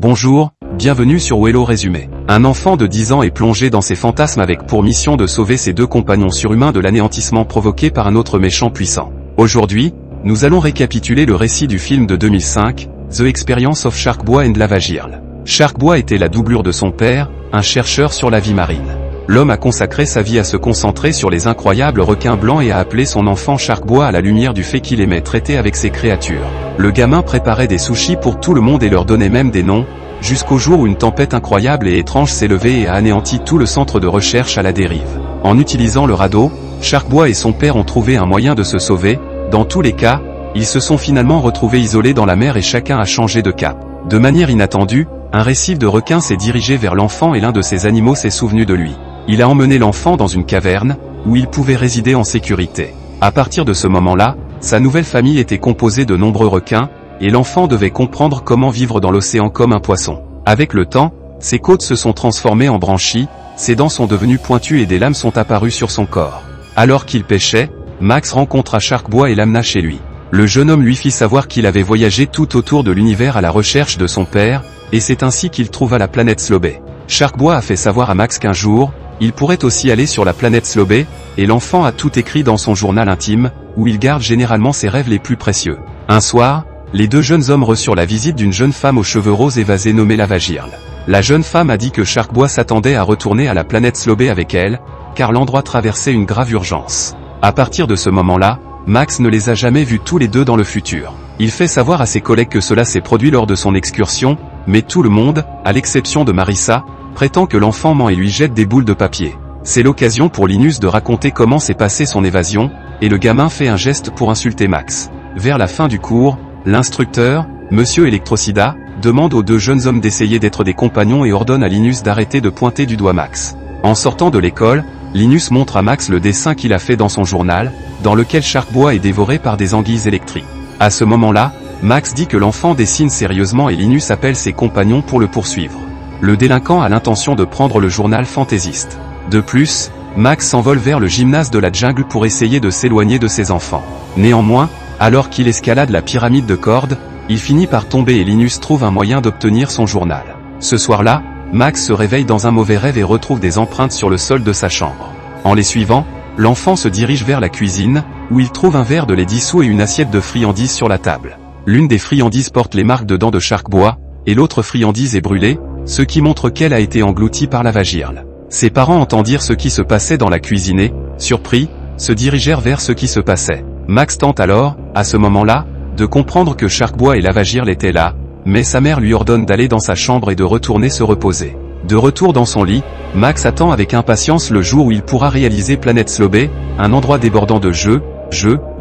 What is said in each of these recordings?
Bonjour, bienvenue sur Wello Résumé. Un enfant de 10 ans est plongé dans ses fantasmes avec pour mission de sauver ses deux compagnons surhumains de l'anéantissement provoqué par un autre méchant puissant. Aujourd'hui, nous allons récapituler le récit du film de 2005, The Experience of Sharkboy and Lavagirl. Sharkboy était la doublure de son père, un chercheur sur la vie marine. L'homme a consacré sa vie à se concentrer sur les incroyables requins blancs et a appelé son enfant Sharkboy à la lumière du fait qu'il aimait traiter avec ces créatures. Le gamin préparait des sushis pour tout le monde et leur donnait même des noms, jusqu'au jour où une tempête incroyable et étrange s'est levée et a anéanti tout le centre de recherche à la dérive. En utilisant le radeau, Sharkboy et son père ont trouvé un moyen de se sauver. Dans tous les cas, ils se sont finalement retrouvés isolés dans la mer et chacun a changé de cap. De manière inattendue, un récif de requins s'est dirigé vers l'enfant et l'un de ces animaux s'est souvenu de lui. Il a emmené l'enfant dans une caverne, où il pouvait résider en sécurité. À partir de ce moment-là, sa nouvelle famille était composée de nombreux requins, et l'enfant devait comprendre comment vivre dans l'océan comme un poisson. Avec le temps, ses côtes se sont transformées en branchies, ses dents sont devenues pointues et des lames sont apparues sur son corps. Alors qu'il pêchait, Max rencontra Sharkboy et l'amena chez lui. Le jeune homme lui fit savoir qu'il avait voyagé tout autour de l'univers à la recherche de son père, et c'est ainsi qu'il trouva la planète Slobé. Sharkboy a fait savoir à Max qu'un jour, il pourrait aussi aller sur la planète Slobé, et l'enfant a tout écrit dans son journal intime, où il garde généralement ses rêves les plus précieux. Un soir, les deux jeunes hommes reçurent la visite d'une jeune femme aux cheveux roses évasés nommée Lavagirl. La jeune femme a dit que Sharkboy s'attendait à retourner à la planète Slobé avec elle, car l'endroit traversait une grave urgence. À partir de ce moment-là, Max ne les a jamais vus tous les deux dans le futur. Il fait savoir à ses collègues que cela s'est produit lors de son excursion, mais tout le monde, à l'exception de Marissa, prétend que l'enfant ment et lui jette des boules de papier. C'est l'occasion pour Linus de raconter comment s'est passée son évasion, et le gamin fait un geste pour insulter Max. Vers la fin du cours, l'instructeur, Monsieur Electrocida, demande aux deux jeunes hommes d'essayer d'être des compagnons et ordonne à Linus d'arrêter de pointer du doigt Max. En sortant de l'école, Linus montre à Max le dessin qu'il a fait dans son journal, dans lequel Sharkboy est dévoré par des anguilles électriques. À ce moment-là, Max dit que l'enfant dessine sérieusement et Linus appelle ses compagnons pour le poursuivre. Le délinquant a l'intention de prendre le journal fantaisiste. De plus, Max s'envole vers le gymnase de la jungle pour essayer de s'éloigner de ses enfants. Néanmoins, alors qu'il escalade la pyramide de cordes, il finit par tomber et Linus trouve un moyen d'obtenir son journal. Ce soir-là, Max se réveille dans un mauvais rêve et retrouve des empreintes sur le sol de sa chambre. En les suivant, l'enfant se dirige vers la cuisine, où il trouve un verre de lait dissous et une assiette de friandises sur la table. L'une des friandises porte les marques de dents de Sharkboy, et l'autre friandise est brûlée, ce qui montre qu'elle a été engloutie par Lavagirl. Ses parents entendirent ce qui se passait dans la cuisine et, surpris, se dirigèrent vers ce qui se passait. Max tente alors, à ce moment-là, de comprendre que Sharkboy et Lavagirl étaient là, mais sa mère lui ordonne d'aller dans sa chambre et de retourner se reposer. De retour dans son lit, Max attend avec impatience le jour où il pourra réaliser Planète Slobé, un endroit débordant de jeux,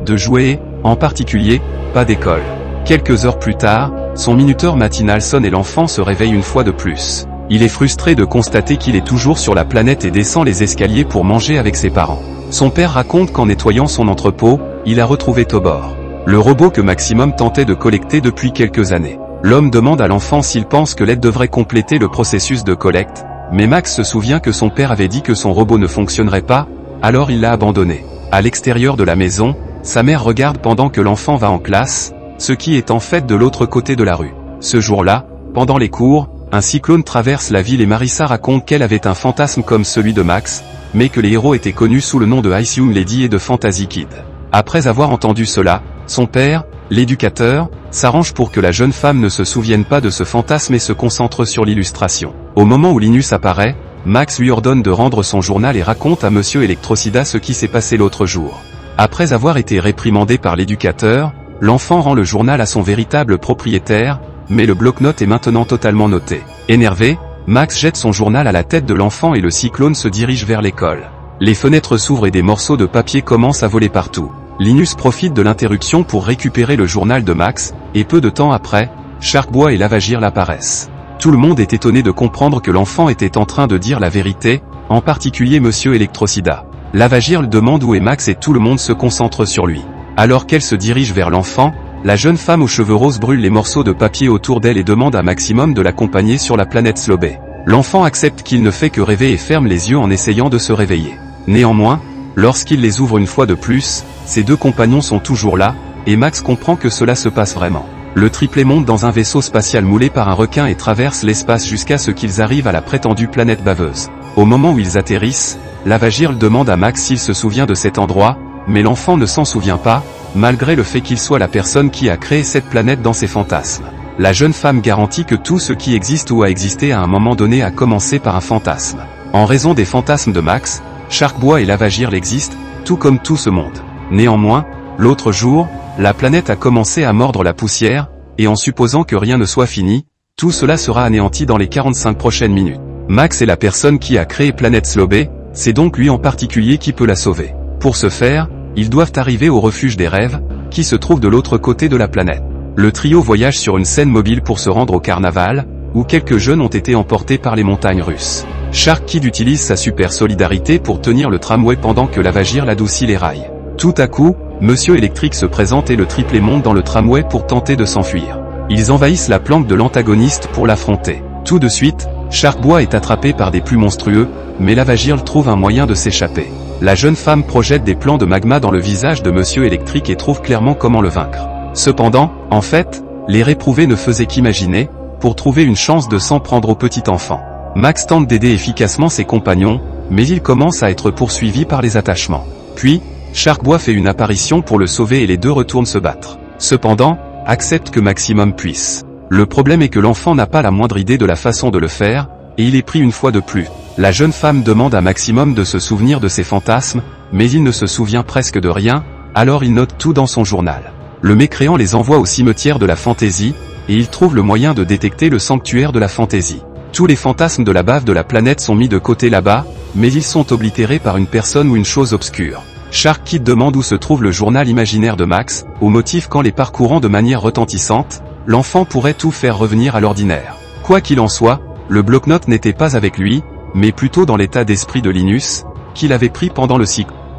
de jouets et, en particulier, pas d'école. Quelques heures plus tard, son minuteur matinal sonne et l'enfant se réveille une fois de plus. Il est frustré de constater qu'il est toujours sur la planète et descend les escaliers pour manger avec ses parents. Son père raconte qu'en nettoyant son entrepôt, il a retrouvé Tobor, le robot que Maximum tentait de collecter depuis quelques années. L'homme demande à l'enfant s'il pense que l'aide devrait compléter le processus de collecte, mais Max se souvient que son père avait dit que son robot ne fonctionnerait pas, alors il l'a abandonné. À l'extérieur de la maison, sa mère regarde pendant que l'enfant va en classe, ce qui est en fait de l'autre côté de la rue. Ce jour-là, pendant les cours, un cyclone traverse la ville et Marissa raconte qu'elle avait un fantasme comme celui de Max, mais que les héros étaient connus sous le nom de Ice Young Lady et de Fantasy Kid. Après avoir entendu cela, son père, l'éducateur, s'arrange pour que la jeune femme ne se souvienne pas de ce fantasme et se concentre sur l'illustration. Au moment où Linus apparaît, Max lui ordonne de rendre son journal et raconte à Monsieur Electrocida ce qui s'est passé l'autre jour. Après avoir été réprimandé par l'éducateur, l'enfant rend le journal à son véritable propriétaire, mais le bloc-notes est maintenant totalement noté. Énervé, Max jette son journal à la tête de l'enfant et le cyclone se dirige vers l'école. Les fenêtres s'ouvrent et des morceaux de papier commencent à voler partout. Linus profite de l'interruption pour récupérer le journal de Max, et peu de temps après, Sharkboy et Lavagirl apparaissent. Tout le monde est étonné de comprendre que l'enfant était en train de dire la vérité, en particulier Monsieur Electrocida. Lavagirl demande où est Max et tout le monde se concentre sur lui. Alors qu'elle se dirige vers l'enfant, la jeune femme aux cheveux roses brûle les morceaux de papier autour d'elle et demande à Maximum de l'accompagner sur la planète Slobé. L'enfant accepte qu'il ne fait que rêver et ferme les yeux en essayant de se réveiller. Néanmoins, lorsqu'il les ouvre une fois de plus, ses deux compagnons sont toujours là, et Max comprend que cela se passe vraiment. Le triplet monte dans un vaisseau spatial moulé par un requin et traverse l'espace jusqu'à ce qu'ils arrivent à la prétendue planète baveuse. Au moment où ils atterrissent, Lavagirl demande à Max s'il se souvient de cet endroit, mais l'enfant ne s'en souvient pas, malgré le fait qu'il soit la personne qui a créé cette planète dans ses fantasmes. La jeune femme garantit que tout ce qui existe ou a existé à un moment donné a commencé par un fantasme. En raison des fantasmes de Max, Sharkboy et Lavagirl existent, tout comme tout ce monde. Néanmoins, l'autre jour, la planète a commencé à mordre la poussière, et en supposant que rien ne soit fini, tout cela sera anéanti dans les 45 prochaines minutes. Max est la personne qui a créé Planète Slobé, c'est donc lui en particulier qui peut la sauver. Pour ce faire, ils doivent arriver au refuge des rêves, qui se trouve de l'autre côté de la planète. Le trio voyage sur une scène mobile pour se rendre au carnaval, où quelques jeunes ont été emportés par les montagnes russes. Shark Kid utilise sa super solidarité pour tenir le tramway pendant que Lavagirl adoucit les rails. Tout à coup, Monsieur Électrique se présente et le triplet monte dans le tramway pour tenter de s'enfuir. Ils envahissent la planque de l'antagoniste pour l'affronter. Tout de suite, Sharkboy est attrapé par des plus monstrueux, mais Lavagirl trouve un moyen de s'échapper. La jeune femme projette des plans de magma dans le visage de Monsieur Électrique et trouve clairement comment le vaincre. Cependant, en fait, les réprouvés ne faisaient qu'imaginer, pour trouver une chance de s'en prendre au petit enfant. Max tente d'aider efficacement ses compagnons, mais il commence à être poursuivi par les attachements. Puis, Sharkboy fait une apparition pour le sauver et les deux retournent se battre. Cependant, accepte que Maximum puisse. Le problème est que l'enfant n'a pas la moindre idée de la façon de le faire, et il est pris une fois de plus. La jeune femme demande à Maximum de se souvenir de ses fantasmes, mais il ne se souvient presque de rien, alors il note tout dans son journal. Le mécréant les envoie au cimetière de la fantaisie, et il trouve le moyen de détecter le sanctuaire de la fantaisie. Tous les fantasmes de la bave de la planète sont mis de côté là-bas, mais ils sont oblitérés par une personne ou une chose obscure. Shark Kid demande où se trouve le journal imaginaire de Max, au motif qu'en les parcourant de manière retentissante, l'enfant pourrait tout faire revenir à l'ordinaire. Quoi qu'il en soit, le bloc-notes n'était pas avec lui, mais plutôt dans l'état d'esprit de Linus, qu'il avait pris pendant le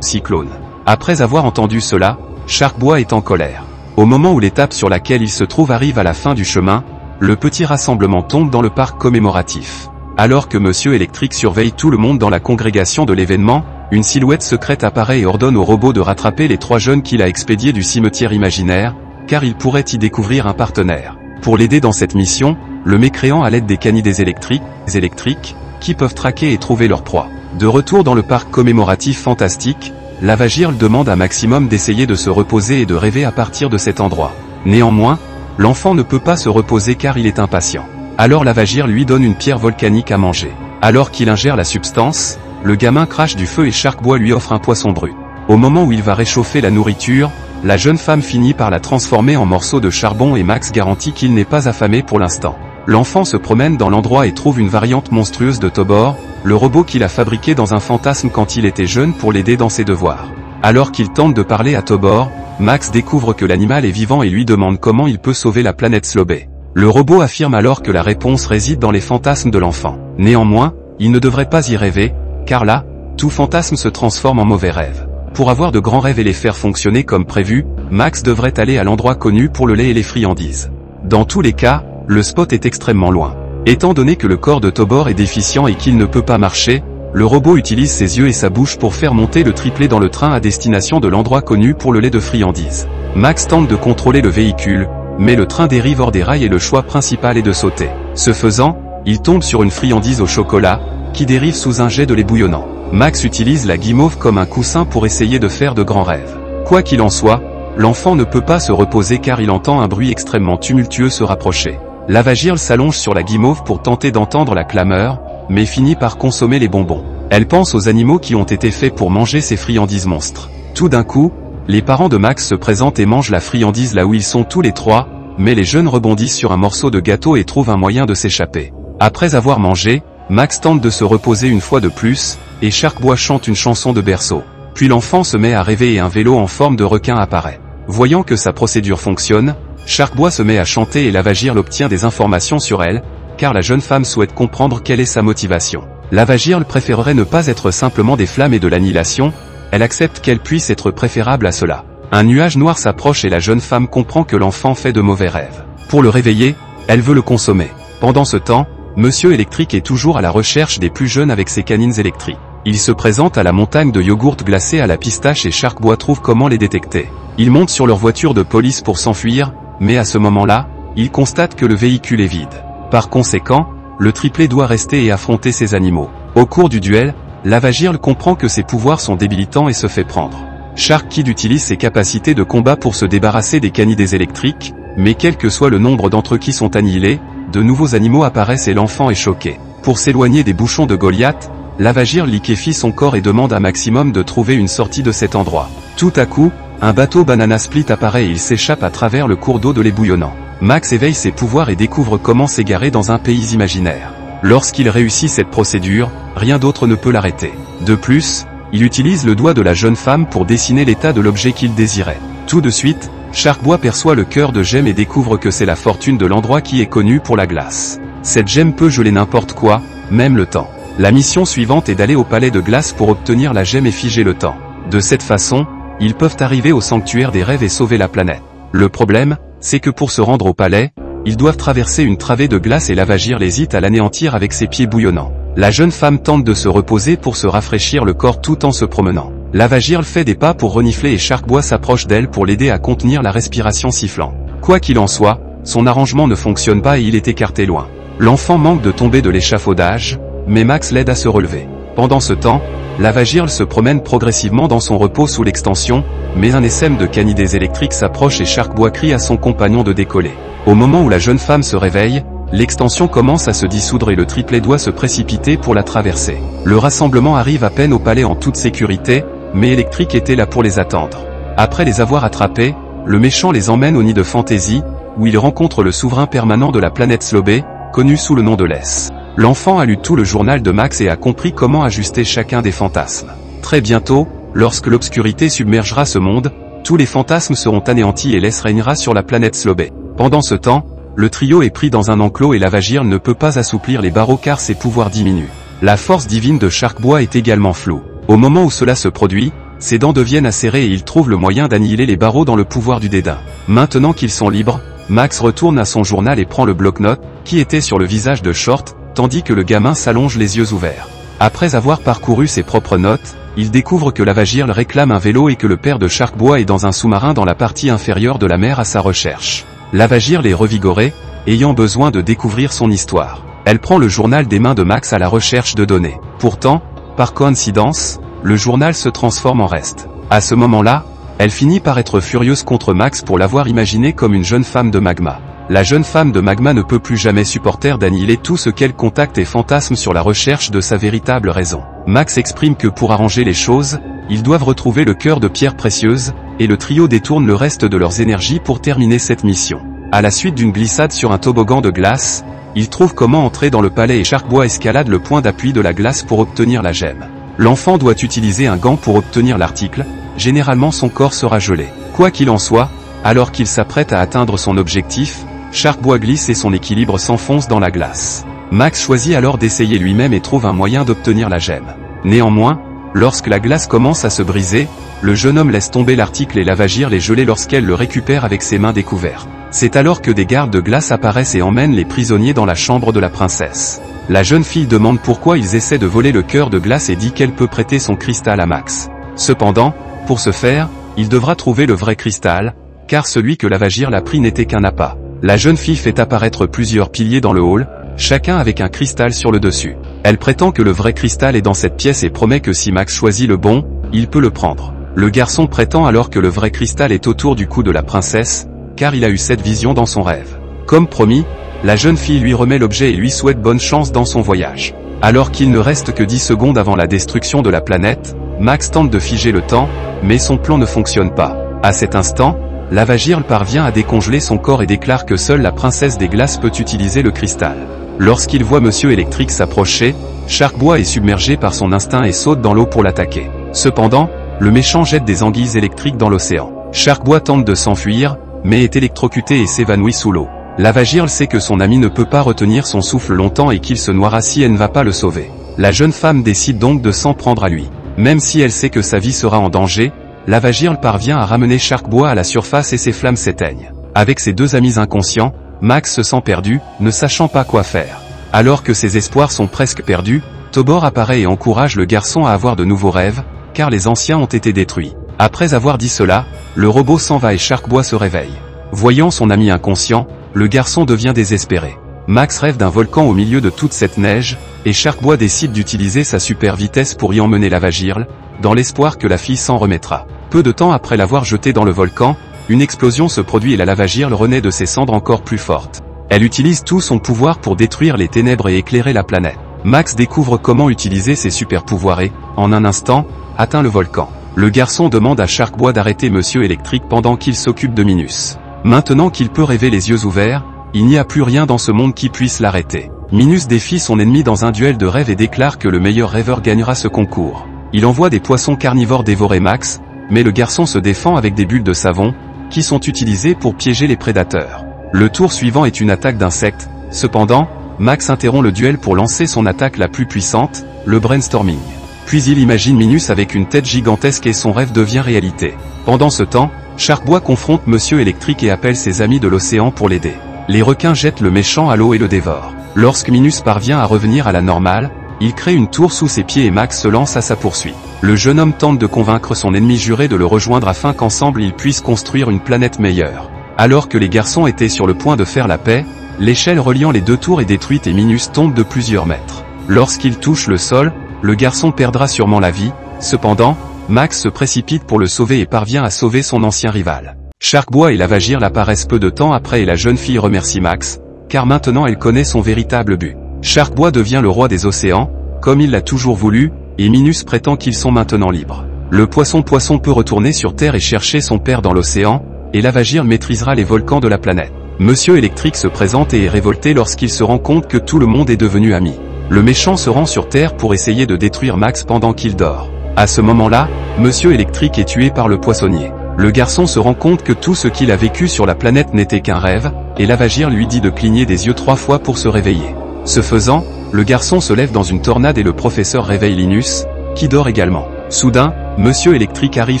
cyclone. Après avoir entendu cela, Sharkboy est en colère. Au moment où l'étape sur laquelle il se trouve arrive à la fin du chemin, le petit rassemblement tombe dans le parc commémoratif. Alors que Monsieur Électrique surveille tout le monde dans la congrégation de l'événement, une silhouette secrète apparaît et ordonne au robot de rattraper les 3 jeunes qu'il a expédiés du cimetière imaginaire, car il pourrait y découvrir un partenaire. Pour l'aider dans cette mission, le mécréant à l'aide des canidés électriques, qui peuvent traquer et trouver leur proie. De retour dans le parc commémoratif fantastique, Lavagirl demande à Maximum d'essayer de se reposer et de rêver à partir de cet endroit. Néanmoins, l'enfant ne peut pas se reposer car il est impatient. Alors Lavagirl lui donne une pierre volcanique à manger. Alors qu'il ingère la substance, le gamin crache du feu et Sharkboy lui offre un poisson brut. Au moment où il va réchauffer la nourriture, la jeune femme finit par la transformer en morceaux de charbon et Max garantit qu'il n'est pas affamé pour l'instant. L'enfant se promène dans l'endroit et trouve une variante monstrueuse de Tobor, le robot qu'il a fabriqué dans un fantasme quand il était jeune pour l'aider dans ses devoirs. Alors qu'il tente de parler à Tobor, Max découvre que l'animal est vivant et lui demande comment il peut sauver la planète Slobé. Le robot affirme alors que la réponse réside dans les fantasmes de l'enfant. Néanmoins, il ne devrait pas y rêver, car là, tout fantasme se transforme en mauvais rêve. Pour avoir de grands rêves et les faire fonctionner comme prévu, Max devrait aller à l'endroit connu pour le lait et les friandises. Dans tous les cas, le spot est extrêmement loin. Étant donné que le corps de Tobor est déficient et qu'il ne peut pas marcher, le robot utilise ses yeux et sa bouche pour faire monter le triplet dans le train à destination de l'endroit connu pour le lait de friandises. Max tente de contrôler le véhicule, mais le train dérive hors des rails et le choix principal est de sauter. Ce faisant, il tombe sur une friandise au chocolat, qui dérive sous un jet de lait bouillonnant. Max utilise la guimauve comme un coussin pour essayer de faire de grands rêves. Quoi qu'il en soit, l'enfant ne peut pas se reposer car il entend un bruit extrêmement tumultueux se rapprocher. Lavagirl s'allonge sur la guimauve pour tenter d'entendre la clameur, mais finit par consommer les bonbons. Elle pense aux animaux qui ont été faits pour manger ces friandises monstres. Tout d'un coup, les parents de Max se présentent et mangent la friandise là où ils sont tous les 3, mais les jeunes rebondissent sur un morceau de gâteau et trouvent un moyen de s'échapper. Après avoir mangé, Max tente de se reposer une fois de plus, et Sharkboy chante une chanson de berceau. Puis l'enfant se met à rêver et un vélo en forme de requin apparaît. Voyant que sa procédure fonctionne, Sharkboy se met à chanter et Lavagirl obtient des informations sur elle, car la jeune femme souhaite comprendre quelle est sa motivation. Lavagirl préférerait ne pas être simplement des flammes et de l'annihilation, elle accepte qu'elle puisse être préférable à cela. Un nuage noir s'approche et la jeune femme comprend que l'enfant fait de mauvais rêves. Pour le réveiller, elle veut le consommer. Pendant ce temps, Monsieur Électrique est toujours à la recherche des plus jeunes avec ses canines électriques. Il se présente à la montagne de yogourt glacé à la pistache et Sharkboy trouve comment les détecter. Ils montent sur leur voiture de police pour s'enfuir, mais à ce moment-là, il constate que le véhicule est vide. Par conséquent, le triplet doit rester et affronter ces animaux. Au cours du duel, Lavagirl comprend que ses pouvoirs sont débilitants et se fait prendre. Shark Kid utilise ses capacités de combat pour se débarrasser des canidés électriques, mais quel que soit le nombre d'entre eux qui sont annihilés, de nouveaux animaux apparaissent et l'enfant est choqué. Pour s'éloigner des bouchons de Goliath, Lavagirl liquéfie son corps et demande à Maximum de trouver une sortie de cet endroit. Tout à coup, un bateau Banana Split apparaît et il s'échappe à travers le cours d'eau de lait bouillonnant. Max éveille ses pouvoirs et découvre comment s'égarer dans un pays imaginaire. Lorsqu'il réussit cette procédure, rien d'autre ne peut l'arrêter. De plus, il utilise le doigt de la jeune femme pour dessiner l'état de l'objet qu'il désirait. Tout de suite, Sharkboy perçoit le cœur de gemme et découvre que c'est la fortune de l'endroit qui est connu pour la glace. Cette gemme peut geler n'importe quoi, même le temps. La mission suivante est d'aller au palais de glace pour obtenir la gemme et figer le temps. De cette façon, ils peuvent arriver au sanctuaire des rêves et sauver la planète. Le problème, c'est que pour se rendre au palais, ils doivent traverser une travée de glace et Lavagirl hésite à l'anéantir avec ses pieds bouillonnants. La jeune femme tente de se reposer pour se rafraîchir le corps tout en se promenant. Lavagirl fait des pas pour renifler et Sharkboy s'approche d'elle pour l'aider à contenir la respiration sifflant. Quoi qu'il en soit, son arrangement ne fonctionne pas et il est écarté loin. L'enfant manque de tomber de l'échafaudage, mais Max l'aide à se relever. Pendant ce temps, Lavagirl se promène progressivement dans son repos sous l'extension, mais un essaim de canidés électriques s'approche et Sharkboy crie à son compagnon de décoller. Au moment où la jeune femme se réveille, l'extension commence à se dissoudre et le triplet doit se précipiter pour la traverser. Le rassemblement arrive à peine au palais en toute sécurité, mais Electric était là pour les attendre. Après les avoir attrapés, le méchant les emmène au nid de Fantasy, où il rencontre le souverain permanent de la planète Slobé, connu sous le nom de Les. L'enfant a lu tout le journal de Max et a compris comment ajuster chacun des fantasmes. Très bientôt, lorsque l'obscurité submergera ce monde, tous les fantasmes seront anéantis et Les régnera sur la planète Slobé. Pendant ce temps, le trio est pris dans un enclos et Lavagirl ne peut pas assouplir les barreaux car ses pouvoirs diminuent. La force divine de Sharkboy est également floue. Au moment où cela se produit, ses dents deviennent acérées et il trouve le moyen d'annihiler les barreaux dans le pouvoir du dédain. Maintenant qu'ils sont libres, Max retourne à son journal et prend le bloc-notes, qui était sur le visage de Short, tandis que le gamin s'allonge les yeux ouverts. Après avoir parcouru ses propres notes, il découvre que Lavagirl réclame un vélo et que le père de Sharkboy est dans un sous-marin dans la partie inférieure de la mer à sa recherche. Lavagirl est revigorée, ayant besoin de découvrir son histoire. Elle prend le journal des mains de Max à la recherche de données. Pourtant, par coïncidence, le journal se transforme en reste. À ce moment-là, elle finit par être furieuse contre Max pour l'avoir imaginé comme une jeune femme de magma. La jeune femme de magma ne peut plus jamais supporter d'annihiler tout ce qu'elle contacte et fantasme sur la recherche de sa véritable raison. Max exprime que pour arranger les choses, ils doivent retrouver le cœur de pierre précieuse, et le trio détourne le reste de leurs énergies pour terminer cette mission. À la suite d'une glissade sur un toboggan de glace, ils trouvent comment entrer dans le palais et Sharkboy escalade le point d'appui de la glace pour obtenir la gemme. L'enfant doit utiliser un gant pour obtenir l'article, généralement son corps sera gelé. Quoi qu'il en soit, alors qu'il s'apprête à atteindre son objectif, Sharkboy glisse et son équilibre s'enfonce dans la glace. Max choisit alors d'essayer lui-même et trouve un moyen d'obtenir la gemme. Néanmoins, lorsque la glace commence à se briser, le jeune homme laisse tomber l'article et Lavagirl est gelée lorsqu'elle le récupère avec ses mains découvertes. C'est alors que des gardes de glace apparaissent et emmènent les prisonniers dans la chambre de la princesse. La jeune fille demande pourquoi ils essaient de voler le cœur de glace et dit qu'elle peut prêter son cristal à Max. Cependant, pour ce faire, il devra trouver le vrai cristal, car celui que Lavagirl a pris n'était qu'un appât. La jeune fille fait apparaître plusieurs piliers dans le hall, chacun avec un cristal sur le dessus. Elle prétend que le vrai cristal est dans cette pièce et promet que si Max choisit le bon, il peut le prendre. Le garçon prétend alors que le vrai cristal est autour du cou de la princesse, car il a eu cette vision dans son rêve. Comme promis, la jeune fille lui remet l'objet et lui souhaite bonne chance dans son voyage. Alors qu'il ne reste que 10 secondes avant la destruction de la planète, Max tente de figer le temps, mais son plan ne fonctionne pas. À cet instant, Lavagirl parvient à décongeler son corps et déclare que seule la princesse des glaces peut utiliser le cristal. Lorsqu'il voit Monsieur Électrique s'approcher, Sharkboy est submergé par son instinct et saute dans l'eau pour l'attaquer. Cependant, le méchant jette des anguilles électriques dans l'océan. Sharkboy tente de s'enfuir, mais est électrocuté et s'évanouit sous l'eau. Lavagirl sait que son ami ne peut pas retenir son souffle longtemps et qu'il se noiera si elle ne va pas le sauver. La jeune femme décide donc de s'en prendre à lui. Même si elle sait que sa vie sera en danger, Lavagirl parvient à ramener Sharkboy à la surface et ses flammes s'éteignent. Avec ses deux amis inconscients, Max se sent perdu, ne sachant pas quoi faire. Alors que ses espoirs sont presque perdus, Tobor apparaît et encourage le garçon à avoir de nouveaux rêves, car les anciens ont été détruits. Après avoir dit cela, le robot s'en va et Sharkboy se réveille. Voyant son ami inconscient, le garçon devient désespéré. Max rêve d'un volcan au milieu de toute cette neige, et Sharkboy décide d'utiliser sa super vitesse pour y emmener Lavagirl, dans l'espoir que la fille s'en remettra. Peu de temps après l'avoir jetée dans le volcan, une explosion se produit et la Lavagirl renaît de ses cendres encore plus forte. Elle utilise tout son pouvoir pour détruire les ténèbres et éclairer la planète. Max découvre comment utiliser ses super pouvoirs et, en un instant, atteint le volcan. Le garçon demande à Sharkboy d'arrêter Monsieur Électrique pendant qu'il s'occupe de Minus. Maintenant qu'il peut rêver les yeux ouverts, il n'y a plus rien dans ce monde qui puisse l'arrêter. Minus défie son ennemi dans un duel de rêve et déclare que le meilleur rêveur gagnera ce concours. Il envoie des poissons carnivores dévorer Max, mais le garçon se défend avec des bulles de savon, qui sont utilisées pour piéger les prédateurs. Le tour suivant est une attaque d'insectes, cependant, Max interrompt le duel pour lancer son attaque la plus puissante, le brainstorming. Puis il imagine Minus avec une tête gigantesque et son rêve devient réalité. Pendant ce temps, Sharkboy confronte Monsieur Électrique et appelle ses amis de l'océan pour l'aider. Les requins jettent le méchant à l'eau et le dévorent. Lorsque Minus parvient à revenir à la normale, il crée une tour sous ses pieds et Max se lance à sa poursuite. Le jeune homme tente de convaincre son ennemi juré de le rejoindre afin qu'ensemble ils puissent construire une planète meilleure. Alors que les garçons étaient sur le point de faire la paix, l'échelle reliant les deux tours est détruite et Minus tombe de plusieurs mètres. Lorsqu'il touche le sol, le garçon perdra sûrement la vie, cependant, Max se précipite pour le sauver et parvient à sauver son ancien rival. Sharkboy et Lavagirl apparaissent peu de temps après et la jeune fille remercie Max, car maintenant elle connaît son véritable but. Sharkboy devient le roi des océans, comme il l'a toujours voulu, et Minus prétend qu'ils sont maintenant libres. Le poisson peut retourner sur Terre et chercher son père dans l'océan, et Lavagirl maîtrisera les volcans de la planète. Monsieur Électrique se présente et est révolté lorsqu'il se rend compte que tout le monde est devenu ami. Le méchant se rend sur Terre pour essayer de détruire Max pendant qu'il dort. À ce moment-là, Monsieur Électrique est tué par le poissonnier. Le garçon se rend compte que tout ce qu'il a vécu sur la planète n'était qu'un rêve, et Lavagirl lui dit de cligner des yeux 3 fois pour se réveiller. Ce faisant, le garçon se lève dans une tornade et le professeur réveille Linus, qui dort également. Soudain, Monsieur Électrique arrive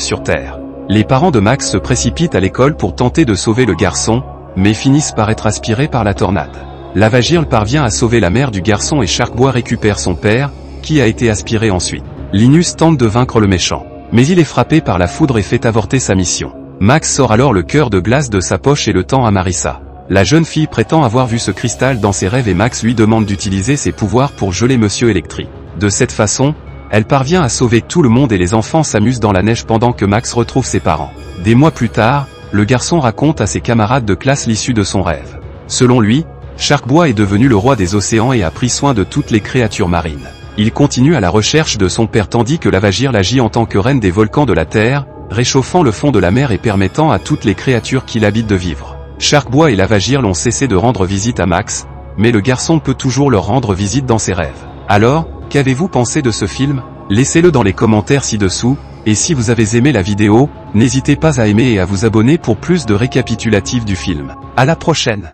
sur Terre. Les parents de Max se précipitent à l'école pour tenter de sauver le garçon, mais finissent par être aspirés par la tornade. Lavagirl parvient à sauver la mère du garçon et Sharkboy récupère son père, qui a été aspiré ensuite. Linus tente de vaincre le méchant, mais il est frappé par la foudre et fait avorter sa mission. Max sort alors le cœur de glace de sa poche et le tend à Marissa. La jeune fille prétend avoir vu ce cristal dans ses rêves et Max lui demande d'utiliser ses pouvoirs pour geler Monsieur Électrique. De cette façon, elle parvient à sauver tout le monde et les enfants s'amusent dans la neige pendant que Max retrouve ses parents. Des mois plus tard, le garçon raconte à ses camarades de classe l'issue de son rêve. Selon lui, Sharkboy est devenu le roi des océans et a pris soin de toutes les créatures marines. Il continue à la recherche de son père tandis que Lavagirl agit en tant que reine des volcans de la Terre, réchauffant le fond de la mer et permettant à toutes les créatures qui l'habitent de vivre. Sharkboy et Lavagirl ont cessé de rendre visite à Max, mais le garçon peut toujours leur rendre visite dans ses rêves. Alors, qu'avez-vous pensé de ce film? Laissez-le dans les commentaires ci-dessous, et si vous avez aimé la vidéo, n'hésitez pas à aimer et à vous abonner pour plus de récapitulatifs du film. À la prochaine!